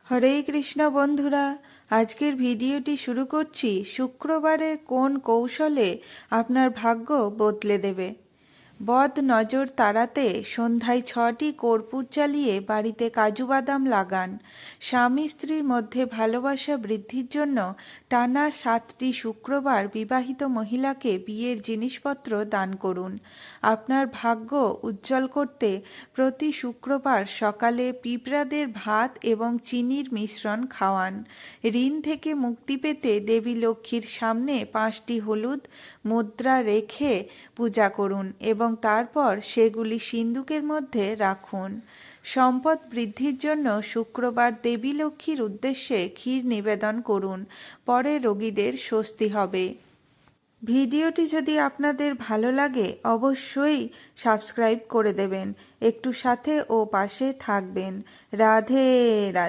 হরে কৃষ্ণ বন্ধুরা, আজকের ভিডিওটি শুরু করছি শুক্রবারের কোন কৌশলে আপনার ভাগ্য বদলে দেবে। বদ নজর তাড়াতে সন্ধ্যায় 6টি কর্পূর জ্বালিয়ে বাড়িতে কাজু বাদাম লাগান। স্বামী স্ত্রীর মধ্যে ভালোবাসা বৃদ্ধির জন্য টানা 7টি শুক্রবার বিবাহিত মহিলাকে বিয়ের জিনিসপত্র দান করুন। আপনার ভাগ্য উজ্জ্বল করতে প্রতি শুক্রবার সকালে পিঁপড়াদের ভাত এবং চিনির মিশ্রণ খাওয়ান। ঋণ থেকে মুক্তি পেতে দেবী লক্ষ্মীর সামনে 5টি হলুদ মুদ্রা রেখে পূজা করুন এবং তারপর সেগুলি সিন্দুকের মধ্যে রাখুন। সম্পদ বৃদ্ধির জন্য শুক্রবার দেবী লক্ষ্মীর উদ্দেশ্যে ক্ষীর নিবেদন করুন, পরে রোগীদের স্বস্তি হবে। ভিডিওটি যদি আপনাদের ভালো লাগে অবশ্যই সাবস্ক্রাইব করে দেবেন, একটু সাথে ও পাশে থাকবেন। রাধে রাধে।